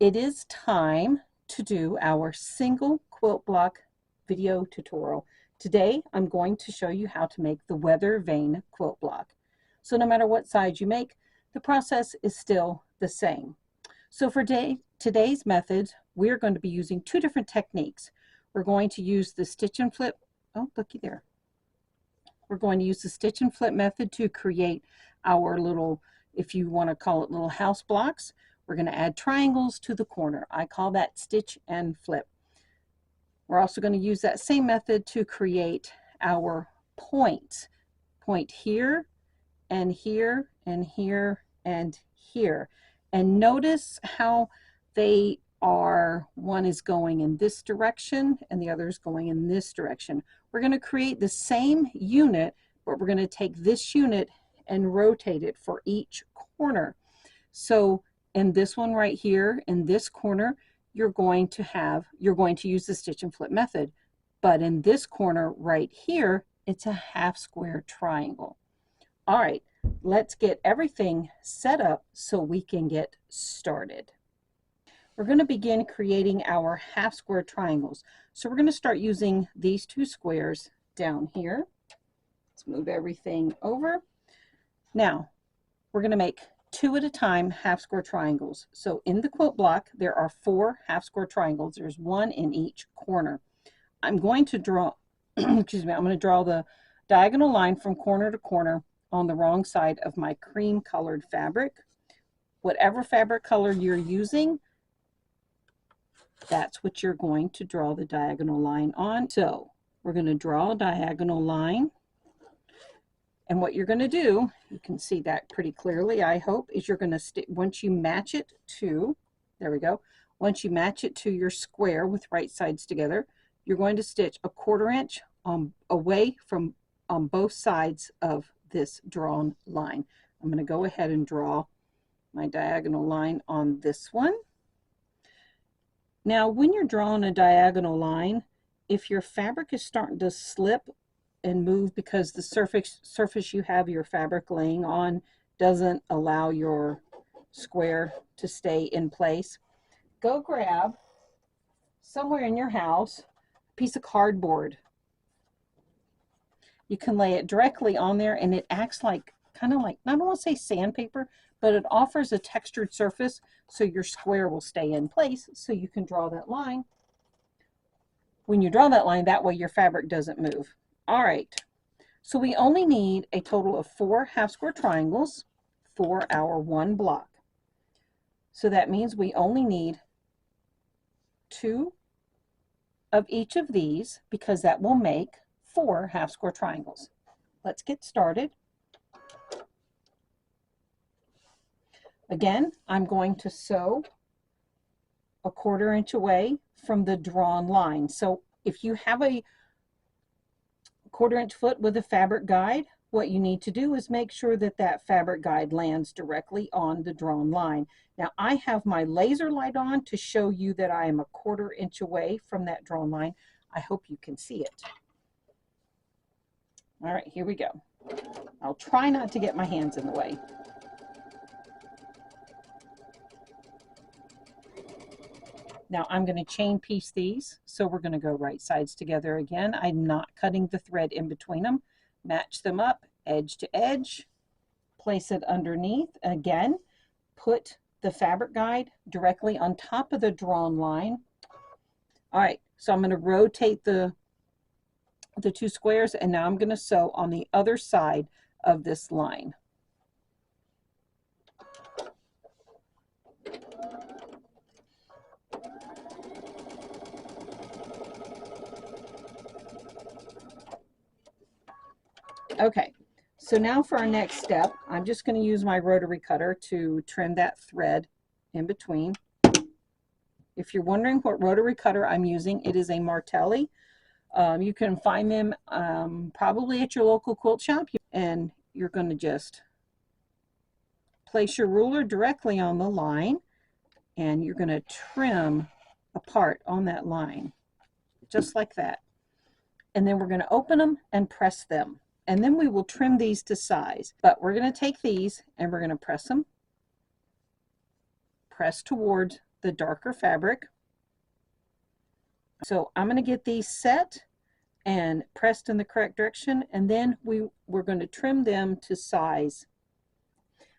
It is time to do our single quilt block video tutorial. Today I'm going to show you how to make the Weathervane quilt block. So no matter what size you make, the process is still the same. So for today's methods, we're going to be using two different techniques. We're going to use the stitch and flip. Oh, looky there. We're going to use the stitch and flip method to create our little, if you want to call it, little house blocks. We're going to add triangles to the corner. I call that stitch and flip. We're also going to use that same method to create our points. Point here and here and here and here. And notice how they are, one is going in this direction and the other is going in this direction. We're going to create the same unit, but we're going to take this unit and rotate it for each corner. So in this one right here, in this corner, you're going to use the stitch and flip method. But in this corner right here, it's a half square triangle. All right, let's get everything set up so we can get started. We're going to begin creating our half square triangles. So we're going to start using these two squares down here. Let's move everything over. Now, we're going to make two at a time half square triangles. So in the quilt block, there are 4 half square triangles. There's one in each corner. I'm going to draw, excuse me, I'm going to draw the diagonal line from corner to corner on the wrong side of my cream colored fabric. Whatever fabric color you're using, that's what you're going to draw the diagonal line on. So we're going to draw a diagonal line. And what you're going to do, you can see that pretty clearly, I hope, is you're going to, once you match it to, there we go, once you match it to your square with right sides together, you're going to stitch a 1/4 inch away from on both sides of this drawn line. I'm going to go ahead and draw my diagonal line on this one. Now, when you're drawing a diagonal line, if your fabric is starting to slip and move because the surface you have your fabric laying on doesn't allow your square to stay in place, go grab somewhere in your house a piece of cardboard. You can lay it directly on there and it acts like, kind of like, I don't want to say sandpaper, but it offers a textured surface so your square will stay in place so you can draw that line. When you draw that line, that way your fabric doesn't move. All right, so we only need a total of 4 half square triangles for our one block. So that means we only need 2 of each of these because that will make 4 half square triangles. Let's get started. Again, I'm going to sew a 1/4 inch away from the drawn line. So if you have a 1/4 inch foot with a fabric guide, what you need to do is make sure that that fabric guide lands directly on the drawn line. Now I have my laser light on to show you that I am a 1/4 inch away from that drawn line. I hope you can see it. All right, here we go. I'll try not to get my hands in the way. Now I'm going to chain piece these, so we're going to go right sides together again. I'm not cutting the thread in between them. Match them up, edge to edge, place it underneath. Again, put the fabric guide directly on top of the drawn line. All right, so I'm going to rotate the 2 squares, and now I'm going to sew on the other side of this line. Okay, so now for our next step, I'm just going to use my rotary cutter to trim that thread in between. If you're wondering what rotary cutter I'm using, it is a Martelli. You can find them probably at your local quilt shop, and you're going to just place your ruler directly on the line, and you're going to trim a part on that line, just like that. And then we're going to open them and press them. And then we will trim these to size. But we're going to take these and we're going to press them, press towards the darker fabric. So I'm going to get these set and pressed in the correct direction, and then we're going to trim them to size.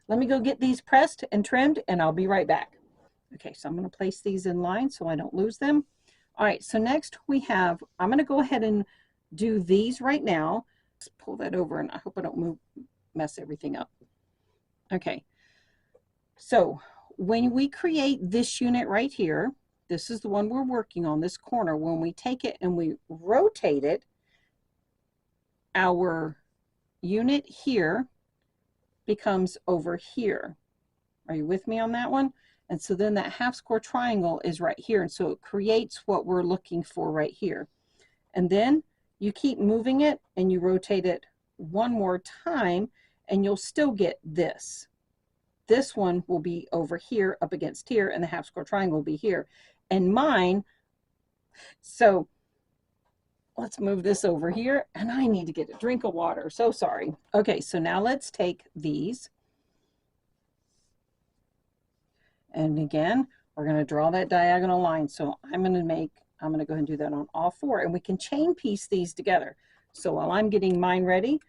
Let me go get these pressed and trimmed, and I'll be right back. Okay, so I'm going to place these in line so I don't lose them. All right, so next we have, I'm going to go ahead and do these right now. Let's pull that over, and I hope I don't mess everything up. Okay, so when we create this unit right here, this is the one we're working on, this corner. When we take it and we rotate it, our unit here becomes over here. Are you with me on that one? And so then that half square triangle is right here. And so it creates what we're looking for right here. And then you keep moving it and you rotate it one more time and you'll still get this. This one will be over here up against here, and the half square triangle will be here. And mine, so let's move this over here, and I need to get a drink of water. So sorry. Okay, so now let's take these. And again, we're going to draw that diagonal line. So I'm going to go ahead and do that on all four, and we can chain piece these together. So while I'm getting mine ready,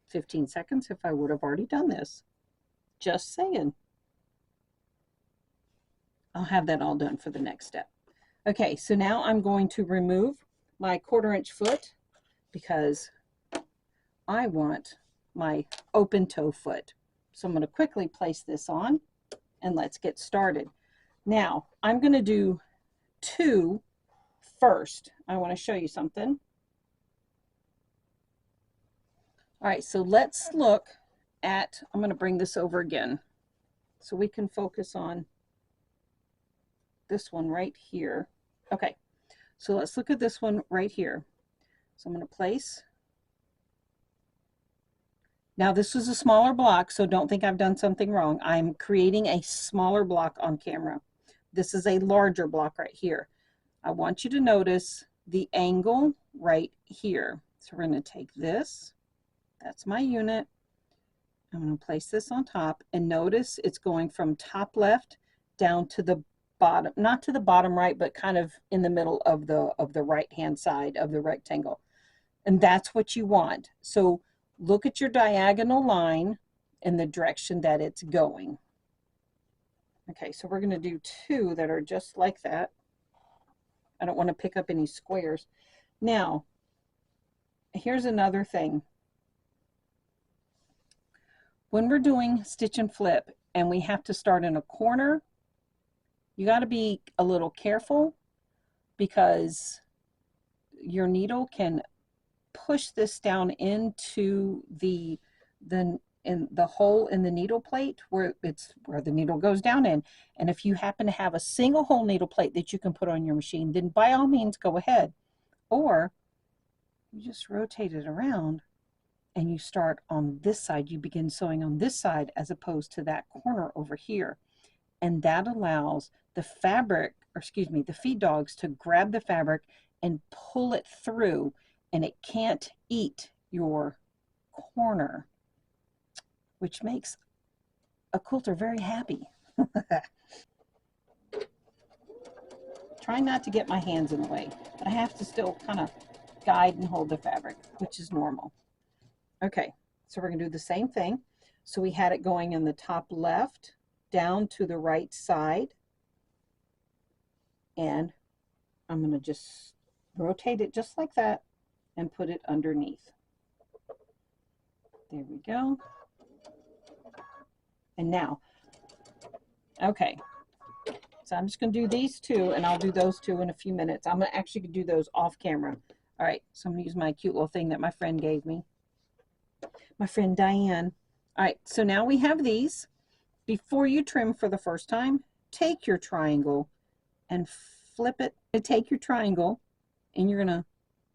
15 seconds if I would have already done this. Just saying. I'll have that all done for the next step. Okay, so now I'm going to remove my 1/4 inch foot because I want my open toe foot. So I'm going to quickly place this on and let's get started. Now I'm going to do 2 first. I want to show you something. All right, so let's look at, I'm going to bring this over again so we can focus on this one right here. Okay, so let's look at this one right here. So I'm going to place. Now this was a smaller block, so don't think I've done something wrong. I'm creating a smaller block on camera. This is a larger block right here. I want you to notice the angle right here. So we're going to take this. That's my unit. I'm going to place this on top, and notice it's going from top left down to the bottom, not to the bottom right, but kind of in the middle of the right hand side of the rectangle. And that's what you want. So look at your diagonal line in the direction that it's going. Okay, so we're going to do 2 that are just like that. I don't want to pick up any squares. Now, here's another thing. When we're doing stitch and flip and we have to start in a corner, you got to be a little careful because your needle can push this down into the hole in the needle plate where the needle goes down in. And if you happen to have a single hole needle plate that you can put on your machine, then by all means go ahead. Or you just rotate it around and you start on this side. You begin sewing on this side as opposed to that corner over here. And that allows the fabric, or excuse me, the feed dogs to grab the fabric and pull it through, and it can't eat your corner, which makes a quilter very happy. Try not to get my hands in the way, but I have to still kind of guide and hold the fabric, which is normal. Okay, so we're going to do the same thing. So we had it going in the top left down to the right side, and I'm going to just rotate it just like that and put it underneath. There we go. And now, okay, so I'm just going to do these 2, and I'll do those 2 in a few minutes. I'm going to actually do those off camera. All right, so I'm going to use my cute little thing that my friend gave me. My friend Diane. All right, so now we have these. Before you trim for the first time, take your triangle and flip it. Take your triangle and you're going to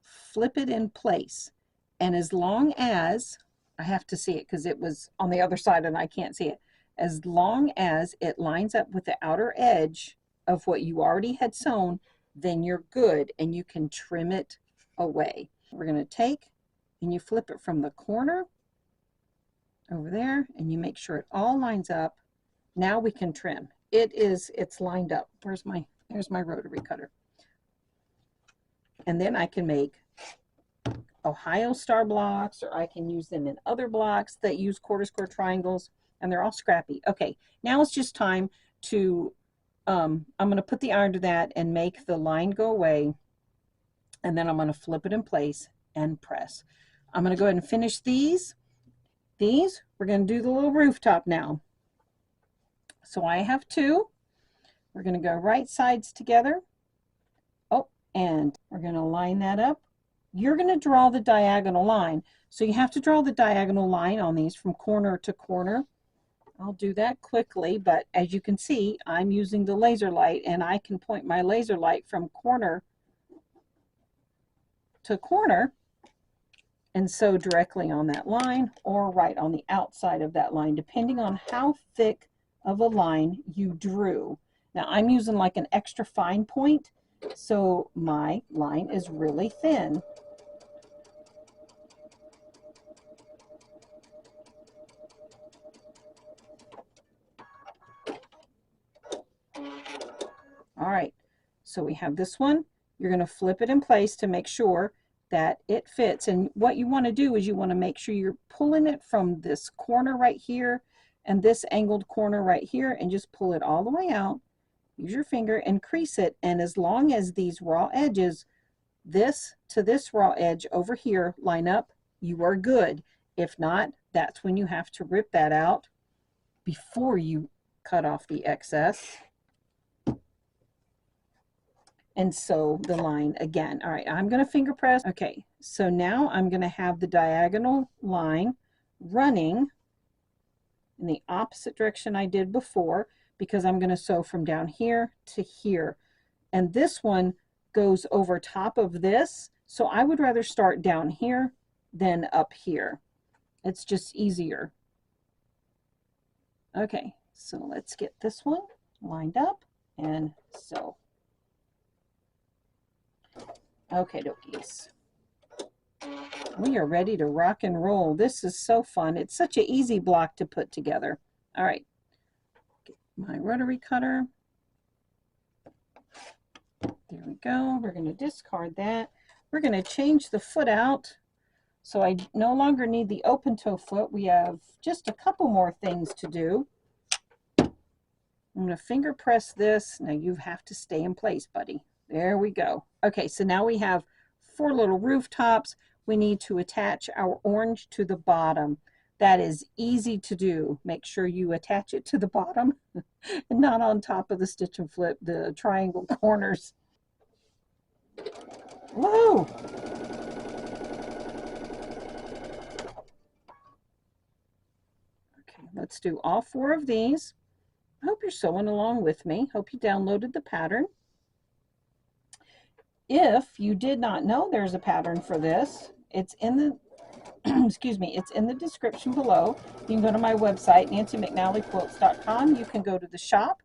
flip it in place. And as long as, I have to see it because it was on the other side and I can't see it, as long as it lines up with the outer edge of what you already had sewn, then you're good and you can trim it away. We're going to take and you flip it from the corner over there and you make sure it all lines up. Now we can trim. it's lined up. There's my rotary cutter. And then I can make Ohio star blocks, or I can use them in other blocks that use quarter square triangles, and they're all scrappy. Okay, now it's just time to, I'm going to put the iron to that and make the line go away, and then I'm going to flip it in place and press. I'm going to go ahead and finish these. We're going to do the little rooftop now. So I have two. We're going to go right sides together. Oh, and we're going to line that up. You're going to draw the diagonal line. So you have to draw the diagonal line on these from corner to corner. I'll do that quickly, but as you can see, I'm using the laser light, and I can point my laser light from corner to corner and sew directly on that line, or right on the outside of that line, depending on how thick of a line you drew. Now I'm using like an extra fine point, so my line is really thin. All right, so we have this one. You're going to flip it in place to make sure that it fits. And what you want to do is you want to make sure you're pulling it from this corner right here and this angled corner right here, and just pull it all the way out. Use your finger and crease it, and as long as these raw edges, this to this raw edge over here, line up, you are good. If not, that's when you have to rip that out before you cut off the excess and sew the line again. All right, I'm going to finger press. Okay, so now I'm going to have the diagonal line running in the opposite direction I did before, because I'm going to sew from down here to here. And this one goes over top of this, so I would rather start down here than up here. It's just easier. Okay, so let's get this one lined up and sew. Okay, dokies. We are ready to rock and roll. This is so fun. It's such an easy block to put together. All right, get my rotary cutter. There we go. We're going to discard that. We're going to change the foot out, so I no longer need the open toe foot. We have just a couple more things to do. I'm going to finger press this. Now you have to stay in place, buddy. There we go. Okay, so now we have 4 little rooftops. We need to attach our orange to the bottom. That is easy to do. Make sure you attach it to the bottom and not on top of the stitch and flip, the triangle corners. Whoa! Okay, let's do all 4 of these. I hope you're sewing along with me. Hope you downloaded the pattern. If you did not know there's a pattern for this, it's in the excuse me, it's in the description below. You can go to my website, nancymcnallyquilts.com. You can go to the shop,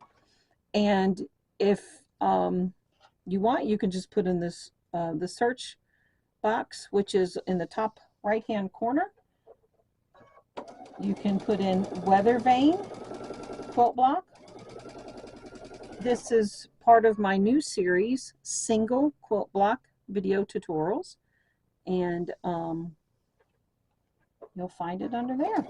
and if you want, you can just put in this the search box, which is in the top right hand corner. You can put in Weathervane quilt block. This is part of my new series, single quilt block video tutorials, and you'll find it under there.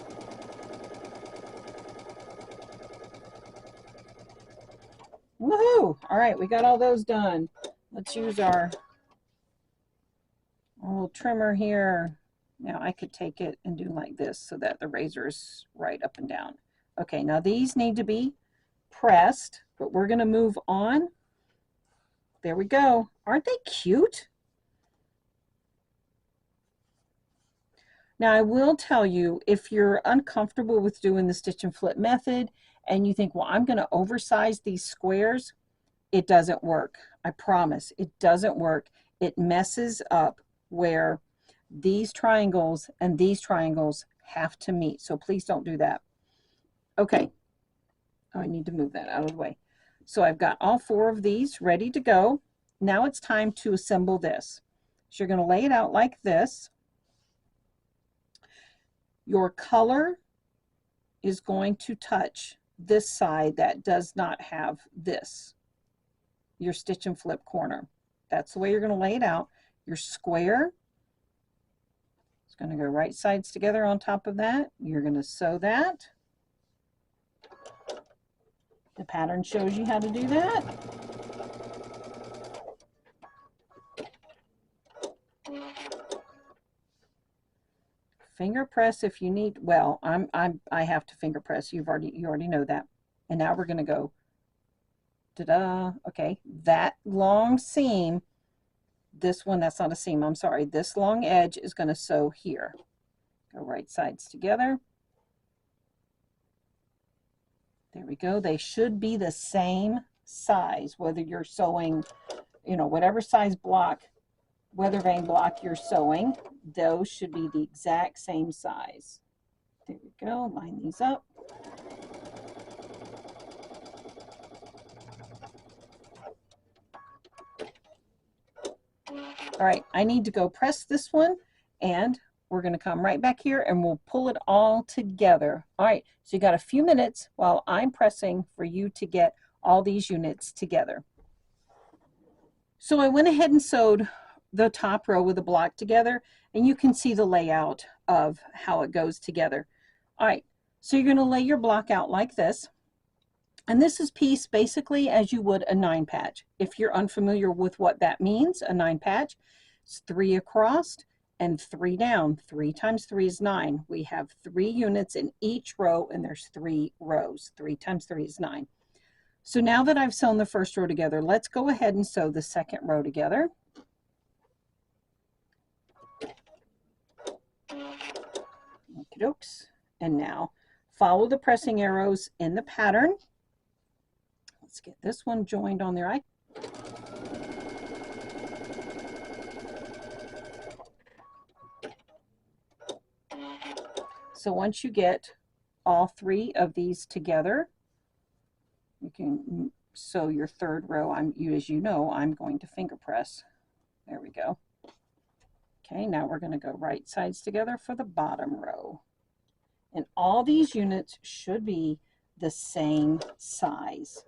Woohoo! All right, we got all those done. Let's use our little trimmer here. Now I could take it and do like this so that the razor is right up and down. Okay, now these need to be pressed, but we're going to move on. There we go. Aren't they cute? Now I will tell you, if you're uncomfortable with doing the stitch and flip method and you think, well, I'm going to oversize these squares, it doesn't work. I promise, it doesn't work. It messes up where these triangles and these triangles have to meet. So please don't do that. Okay. Oh, I need to move that out of the way. So I've got all 4 of these ready to go. Now it's time to assemble this. So you're going to lay it out like this. Your color is going to touch this side that does not have this, your stitch and flip corner. That's the way you're going to lay it out. Your square is going to go right sides together on top of that. You're going to sew that. The pattern shows you how to do that. Finger press if you need. Well, I have to finger press. You already know that. And now we're going to go ta-da. Okay, that long seam, this one, that's not a seam, I'm sorry. This long edge is going to sew here. Go right sides together. There we go. They should be the same size, whether you're sewing, you know, whatever size block, Weathervane block you're sewing, those should be the exact same size. There we go. Line these up. All right, I need to go press this one, and we're going to come right back here and we'll pull it all together. All right, so you got a few minutes while I'm pressing for you to get all these units together. So I went ahead and sewed the top row with the block together, and you can see the layout of how it goes together. All right, so you're going to lay your block out like this. And this is pieced basically as you would a 9 patch. If you're unfamiliar with what that means, a 9 patch, it's 3 across and 3 down. 3 times 3 is 9. We have 3 units in each row, and there's 3 rows. 3 times 3 is 9. So now that I've sewn the first row together, let's go ahead and sew the second row together. Okey-dokes. And now follow the pressing arrows in the pattern. Let's get this one joined on there. So once you get all 3 of these together, you can sew your third row. As you know, I'm going to finger press. There we go. Okay, now we're going to go right sides together for the bottom row. And all these units should be the same size.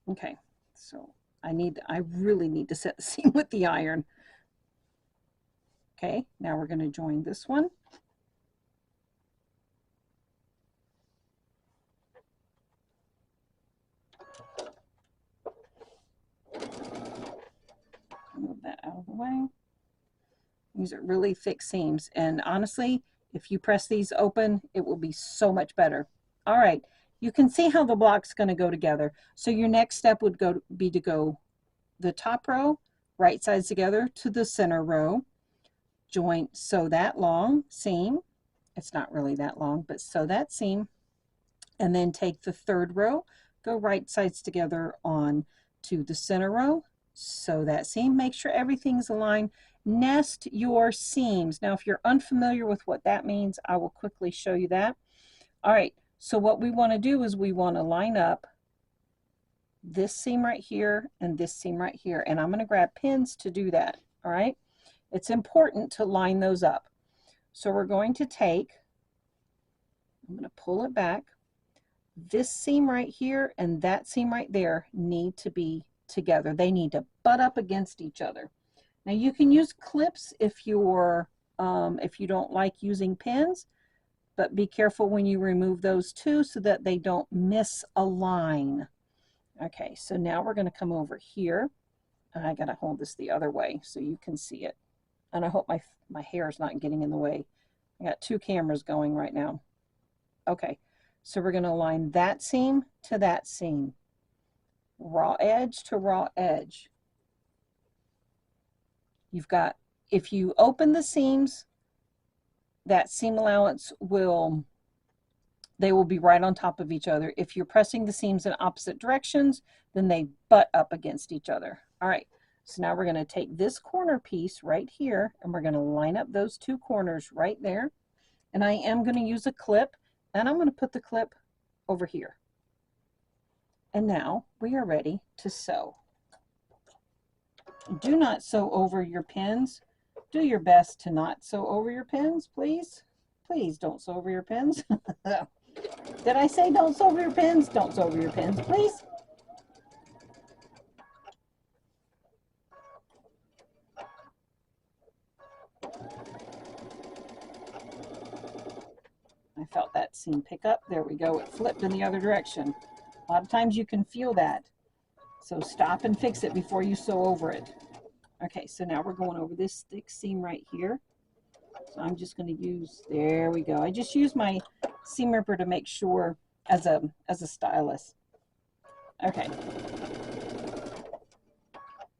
Okay, so I really need to set the seam with the iron. Okay, now we're going to join this one. Move that out of the way. These are really thick seams, and honestly, if you press these open, it will be so much better. All right, you can see how the block's going to go together. So your next step would be to go the top row, right sides together to the center row, sew that long seam. It's not really that long, but sew that seam, and then take the third row, go right sides together on to the center row, sew that seam, make sure everything's aligned. Nest your seams. Now, if you're unfamiliar with what that means, I will quickly show you that. All right, so what we want to do is we want to line up this seam right here and this seam right here, and I'm going to grab pins to do that. All right, it's important to line those up. So we're going to take, I'm going to pull it back. This seam right here and that seam right there need to be together. They need to butt up against each other. Now you can use clips if you don't like using pins, but be careful when you remove those too so that they don't misalign. Okay, so now we're going to come over here, and I got to hold this the other way so you can see it. And I hope my hair is not getting in the way. I got 2 cameras going right now. Okay, so we're going to line that seam to that seam, raw edge to raw edge. You've got, if you open the seams, that seam allowance they will be right on top of each other. If you're pressing the seams in opposite directions, then they butt up against each other. All right, so now we're going to take this corner piece right here, and we're going to line up those 2 corners right there. And I am going to use a clip, and I'm going to put the clip over here. And now we are ready to sew. Do not sew over your pins. Do your best to not sew over your pins, please. Please don't sew over your pins. Did I say don't sew over your pins? Don't sew over your pins, please. I felt that seam pick up. There we go. It flipped in the other direction. A lot of times you can feel that. So stop and fix it before you sew over it. Okay, so now we're going over this thick seam right here. So I'm just going to use, there we go. I just use my seam ripper to make sure as a stylus. Okay.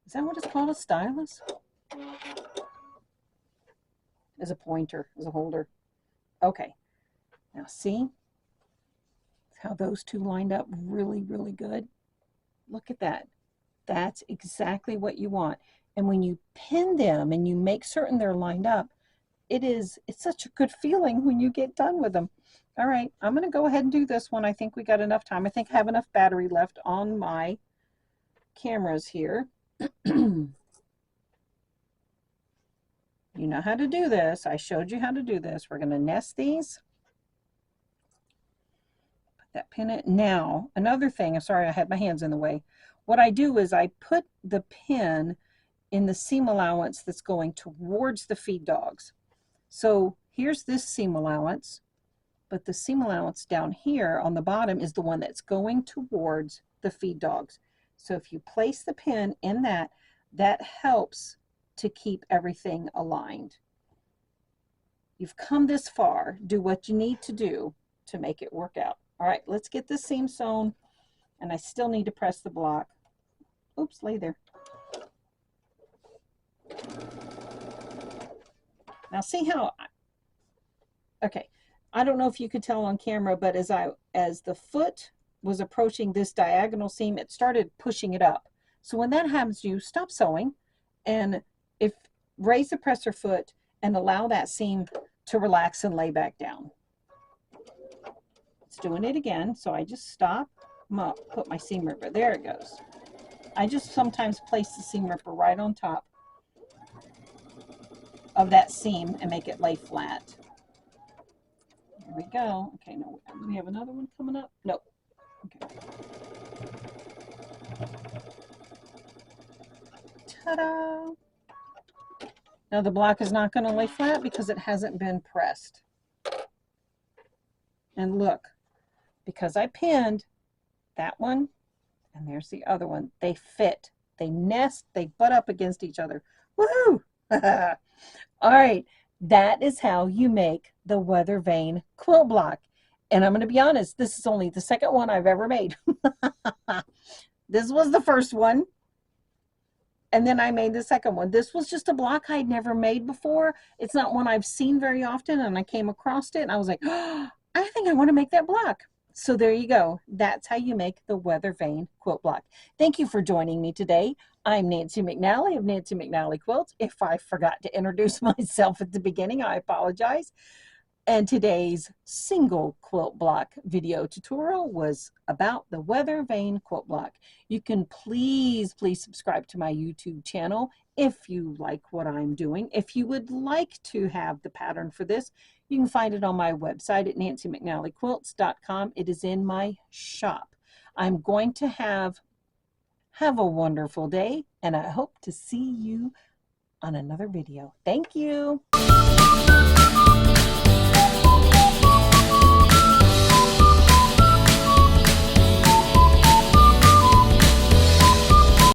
Is that what it's called, a stylus? As a pointer, as a holder. Okay. Now see how those two lined up really, really good? Look at that. That's exactly what you want. And when you pin them and you make certain they're lined up, it's such a good feeling when you get done with them. All right, I'm going to go ahead and do this one. I think we got enough time. I think I have enough battery left on my cameras here. You know how to do this. I showed you how to do this. We're going to nest these. Put that pin in. Now, another thing, I'm sorry I had my hands in the way. What I do is I put the pin in the seam allowance that's going towards the feed dogs. So here's this seam allowance, but the seam allowance down here on the bottom is the one that's going towards the feed dogs. So if you place the pin in that, that helps to keep everything aligned. You've come this far, do what you need to do to make it work out. All right, let's get this seam sewn, and I still need to press the block. Oops, lay there. Now see how, okay, I don't know if you could tell on camera, but as the foot was approaching this diagonal seam, it started pushing it up. So when that happens, you stop sewing and raise the presser foot and allow that seam to relax and lay back down. It's doing it again, so I just stop, put my seam ripper, there it goes. I just sometimes place the seam ripper right on top of that seam and make it lay flat. Here we go. Okay, no, do we have another one coming up? Nope. Okay. Ta-da! Now the block is not going to lay flat because it hasn't been pressed. And look, because I pinned that one, and there's the other one, they fit. They nest, they butt up against each other. Woohoo! All right, that is how you make the Weathervane quilt block. And I'm going to be honest, this is only the second one I've ever made. This was the first one, and then I made the second one. This was just a block I'd never made before. It's not one I've seen very often, and I came across it, and I was like, oh, I think I want to make that block. So there you go. That's how you make the Weathervane quilt block. Thank you for joining me today. I'm Nancy McNally of Nancy McNally Quilts. If I forgot to introduce myself at the beginning, I apologize. And today's single quilt block video tutorial was about the Weathervane quilt block. You can please subscribe to my YouTube channel if you like what I'm doing. If you would like to have the pattern for this, you can find it on my website at nancymcnallyquilts.com. It is in my shop. I'm going to have a wonderful day, and I hope to see you on another video. Thank you.